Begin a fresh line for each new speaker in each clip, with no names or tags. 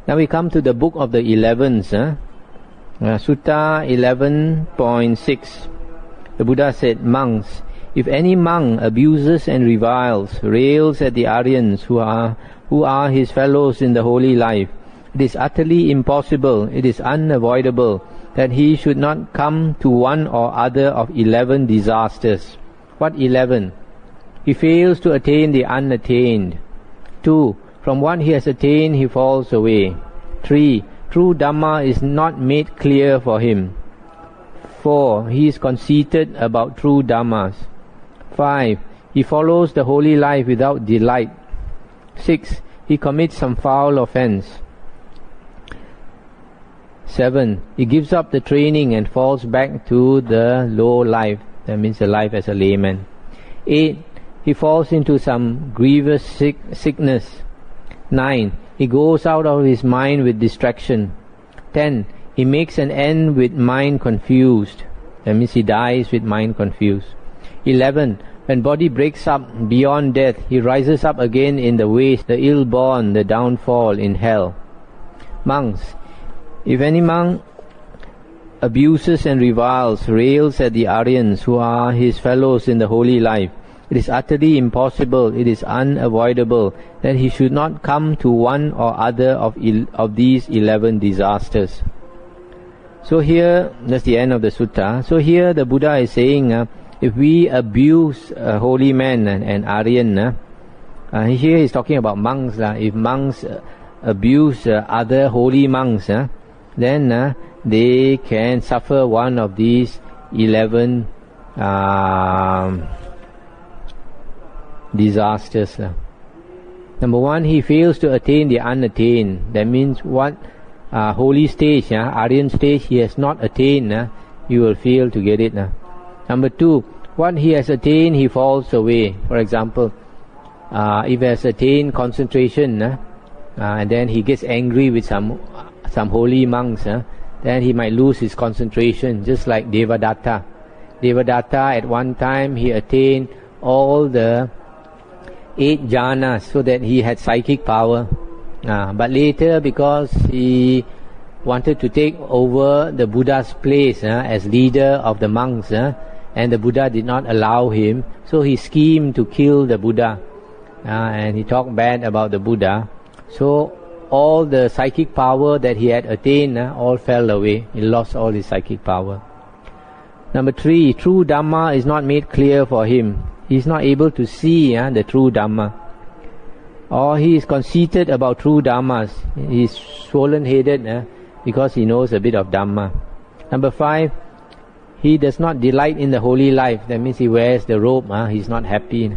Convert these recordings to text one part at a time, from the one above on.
Now we come to the book of the 11s. Sutta 11.6. The Buddha said, monks, if any monk abuses and reviles, rails at the Aryans who are his fellows in the holy life, it is utterly impossible, it is unavoidable, that he should not come to one or other of 11 disasters. What 11? He fails to attain the unattained. 2. From what he has attained he falls away. 3. True Dhamma is not made clear for him. 4. He is conceited about true Dhammas. 5. He follows the holy life without delight. 6. He commits some foul offense. 7. He gives up the training and falls back to the low life. That means the life as a layman. 8. He falls into some grievous sickness. 9. He goes out of his mind with distraction. 10. He makes an end with mind confused. That means he dies with mind confused. 11. When body breaks up beyond death, he rises up again in the waste, the ill-born, the downfall in hell. Monks, if any monk abuses and reviles, rails at the Aryans who are his fellows in the holy life, it is utterly impossible, it is unavoidable, that he should not come to one or other of these 11 disasters. So here, that's the end of the sutta. So here the Buddha is saying, if we abuse holy men and Aryan, here he's talking about monks. If monks abuse other holy monks, then they can suffer one of these 11 disasters. Number 1, he fails to attain the unattained. That means what holy stage, Aryan stage, he has not attained, you will fail to get it. Number 2, what he has attained, he falls away. For example, if he has attained concentration, and then he gets angry with some holy monks, then he might lose his concentration, just like Devadatta. Devadatta, at one time, he attained all the 8 jhanas, so that he had psychic power. But later, because he wanted to take over the Buddha's place as leader of the monks, and the Buddha did not allow him, so he schemed to kill the Buddha, and he talked bad about the Buddha. So all the psychic power that he had attained all fell away. He lost all his psychic power. Number 3, true Dhamma is not made clear for him. He is not able to see the true Dhamma. Or he is conceited about true Dhammas. He is swollen-headed because he knows a bit of Dhamma. Number 5, he does not delight in the holy life. That means he wears the robe, he is not happy.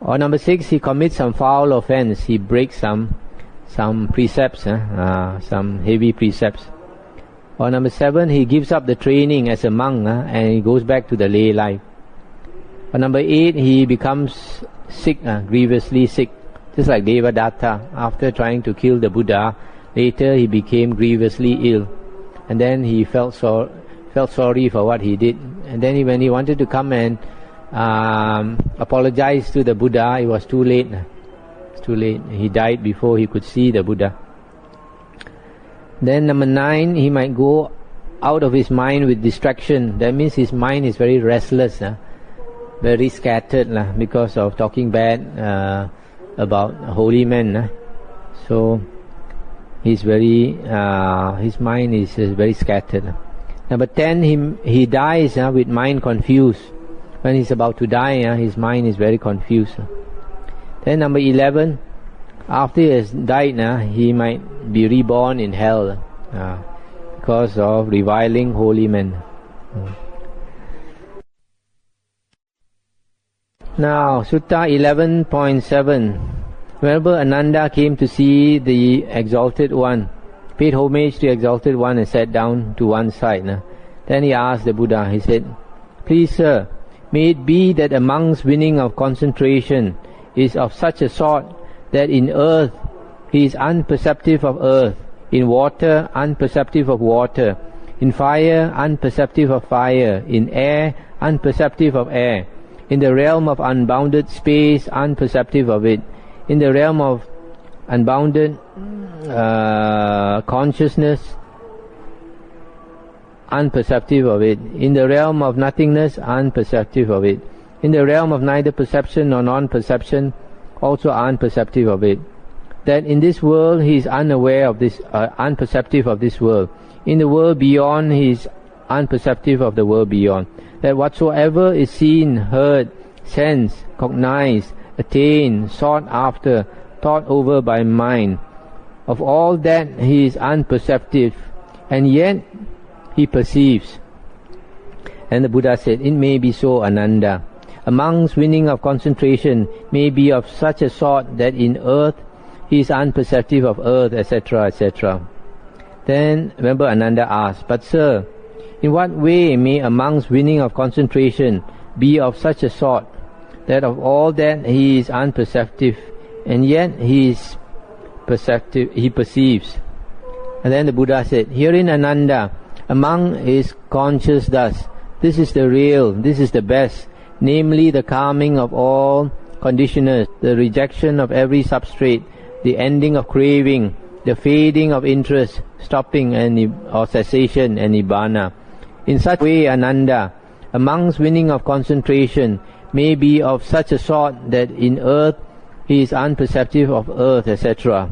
Or number 6, he commits some foul offense. He breaks some precepts, some heavy precepts. Or number 7, he gives up the training as a monk and he goes back to the lay life. Or number 8, he becomes sick, grievously sick, just like Devadatta. After trying to kill the Buddha, later he became grievously ill, and then he felt sorry for what he did. And then when he wanted to come and apologize to the Buddha, it was too late. It's too late. He died before he could see the Buddha. Then number 9, he might go out of his mind with distraction. That means his mind is very restless, very scattered because of talking bad about holy men. So he's very his mind is very scattered. Number 10, he dies with mind confused. When he's about to die, his mind is very confused. Then number 11, after he has died, he might be reborn in hell because of reviling holy men. Now, Sutta 11.7. Whenever Ananda came to see the Exalted One, paid homage to the Exalted One and sat down to one side. Then he asked the Buddha, he said, "Please, sir, may it be that a monk's winning of concentration is of such a sort that in earth he is unperceptive of earth, in water unperceptive of water, in fire unperceptive of fire, in air unperceptive of air, in the realm of unbounded space unperceptive of it, in the realm of unbounded consciousness, unperceptive of it. In the realm of nothingness, unperceptive of it. In the realm of neither perception nor non-perception, also unperceptive of it. That in this world he is unaware of this, unperceptive of this world. In the world beyond he is unperceptive of the world beyond. That whatsoever is seen, heard, sensed, cognized, attained, sought after, thought over by mind, of all that he is unperceptive, and yet he perceives. And the Buddha said, it may be so, Ananda. A monk's winning of concentration may be of such a sort that in earth he is unperceptive of earth, etc., etc. Then, remember, Ananda asked, but sir, in what way may a monk's winning of concentration be of such a sort that of all that he is unperceptive, and yet he is perceptive, he perceives? And then the Buddha said, herein, Ananda, a monk is conscious thus. This is the real, this is the best, namely the calming of all conditioners, the rejection of every substrate, the ending of craving, the fading of interest, stopping or cessation and nibbana. In such way, Ananda, a monk's winning of concentration may be of such a sort that in earth he is unperceptive of earth, etc.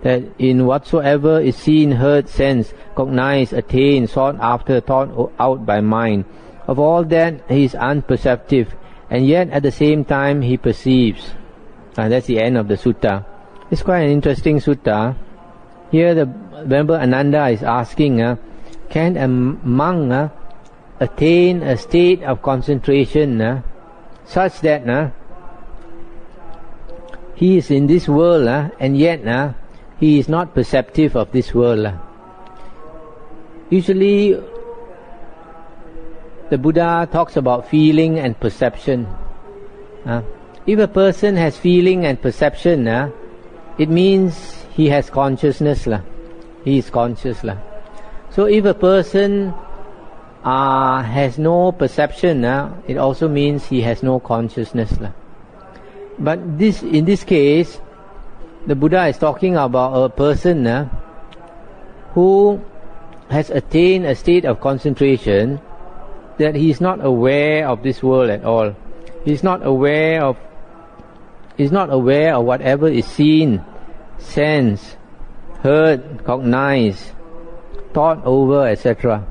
That in whatsoever is seen, heard, sensed, cognized, attained, sought after, thought out by mind, of all that he is unperceptive, and yet at the same time he perceives. That's the end of the sutta. It's quite an interesting sutta. Here remember Ananda is asking, can a monk attain a state of concentration such that he is in this world and yet he is not perceptive of this world? Usually the Buddha talks about feeling and perception. If a person has feeling and perception, it means he has consciousness. He is conscious. So if a person has no perception, it also means he has no consciousness. But in this case, the Buddha is talking about a person who has attained a state of concentration that he is not aware of this world at all. He is not aware of whatever is seen, sensed, heard, cognized, thought over, etc.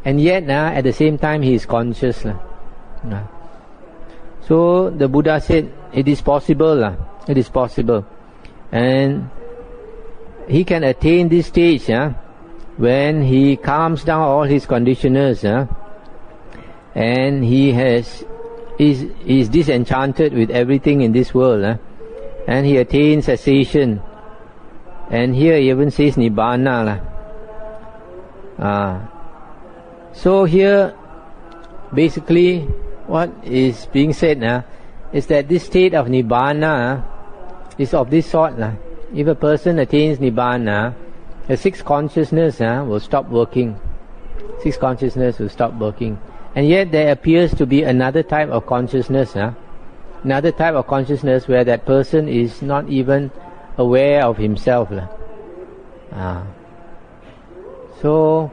And yet at the same time he is conscious. So the Buddha said it is possible. It is possible. And he can attain this stage when he calms down all his conditioners and he is disenchanted with everything in this world and he attains cessation. And here he even says nibbana. So here basically what is being said is that this state of nibbana is of this sort. If a person attains nibbana, the six consciousness will stop working. Six consciousness will stop working. And yet there appears to be another type of consciousness, another type of consciousness where that person is not even aware of himself. So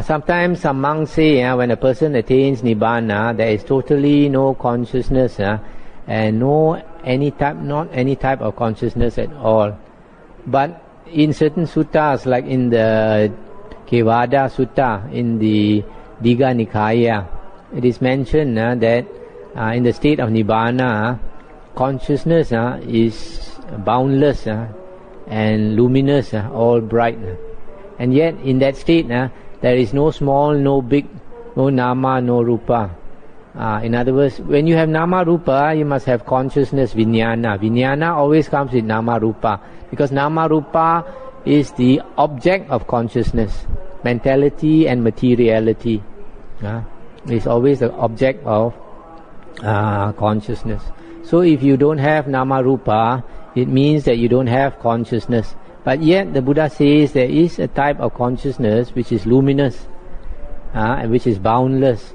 sometimes some monks say when a person attains nibbana, there is totally no consciousness and not any type of consciousness at all. But in certain suttas, like in the Kevada Sutta, in the Digha Nikaya, it is mentioned that in the state of nibbana, consciousness is boundless and luminous, all bright. And yet in that state there is no small, no big, no nama, no rupa. In other words, when you have nama rupa, you must have consciousness, vijnana. Vijnana always comes with nama rupa, because nama rupa is the object of consciousness. Mentality and materiality is always the object of consciousness. So if you don't have nama rupa, it means that you don't have consciousness. But yet the Buddha says there is a type of consciousness which is luminous and which is boundless.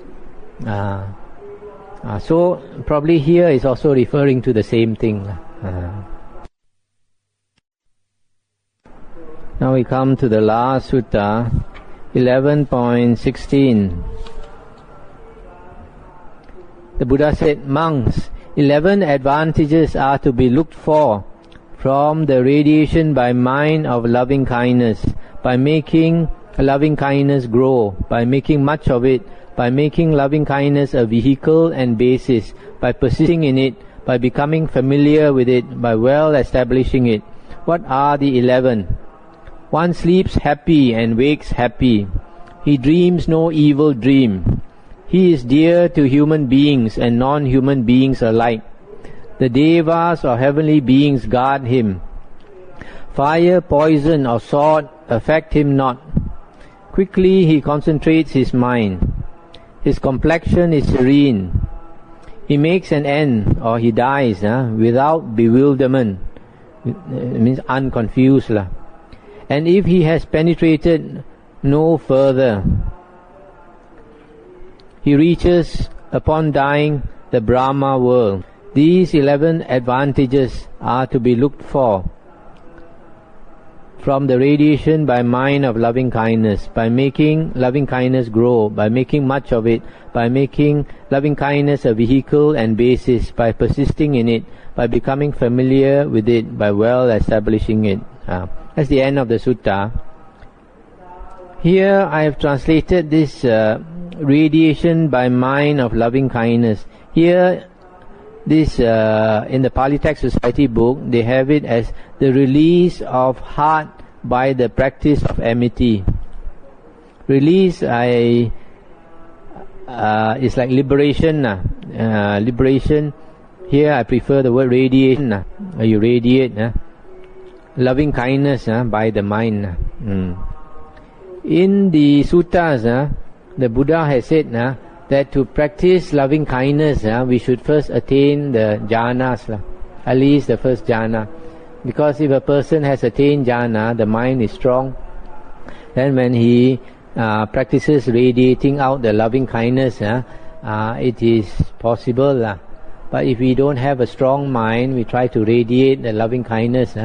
So probably here is also referring to the same thing. Now we come to the last sutta, 11.16. The Buddha said, monks, 11 advantages are to be looked for from the radiation by mind of loving kindness, by making loving kindness grow, by making much of it, by making loving kindness a vehicle and basis, by persisting in it, by becoming familiar with it, by well establishing it. What are the 11? One sleeps happy and wakes happy. He dreams no evil dream. He is dear to human beings and non-human beings alike. The devas or heavenly beings guard him. Fire, poison or sword affect him not. Quickly he concentrates his mind. His complexion is serene. He makes an end, or he dies without bewilderment. It means unconfused. And if he has penetrated no further, he reaches upon dying the Brahma world. These 11 advantages are to be looked for from the radiation by mind of loving kindness, by making loving kindness grow, by making much of it, by making loving kindness a vehicle and basis, by persisting in it, by becoming familiar with it, by well establishing it. That's the end of the sutta. Here I have translated this radiation by mind of loving kindness. Here, this in the Pali Text Society book, they have it as the release of heart by the practice of amity. Release is like liberation. Liberation. Here I prefer the word radiation. You radiate loving kindness by the mind. In the suttas, the Buddha has said that to practice loving kindness, we should first attain the jhanas, at least the first jhana. Because if a person has attained jhana, the mind is strong. Then when he practices radiating out the loving kindness, it is possible. But if we don't have a strong mind, we try to radiate the loving kindness,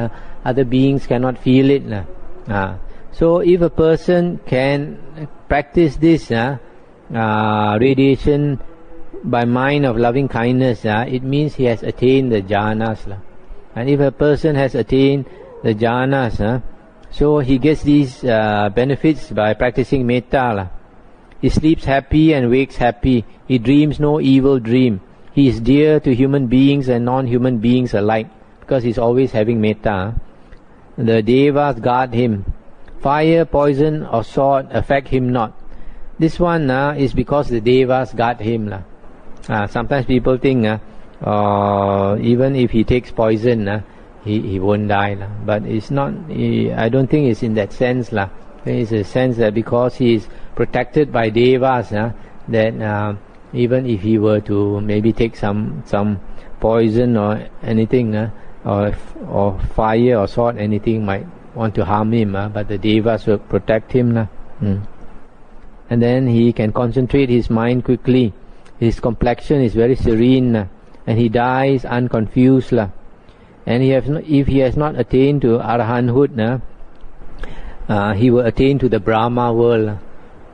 other beings cannot feel it. So if a person can practice this radiation by mind of loving kindness, it means he has attained the jhanas. And if a person has attained the jhanas, so he gets these benefits by practicing metta. He sleeps happy and wakes happy. He dreams no evil dream. He is dear to human beings and non-human beings alike, because he is always having metta. The devas guard him. Fire, poison or sword affect him not. This one is because the devas guard him. Sometimes people think even if he takes poison, he won't die. But it's not. I don't think it's in that sense. It's a sense that because he is protected by devas, that even if he were to maybe take some poison or anything, or fire or sword, anything might want to harm him, but the devas will protect him. And then he can concentrate his mind quickly. His complexion is very serene, and he dies unconfused. And if he has not attained to arahanthood, he will attain to the Brahma world.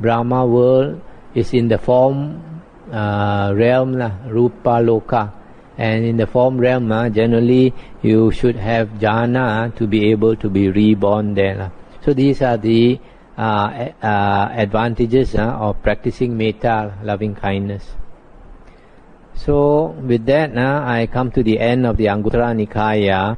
Brahma world is in the form realm, rupa loka. And in the form realm, generally you should have jhana to be able to be reborn there. So these are the advantages of practicing metta, loving kindness. So with that, I come to the end of the Anguttara Nikaya.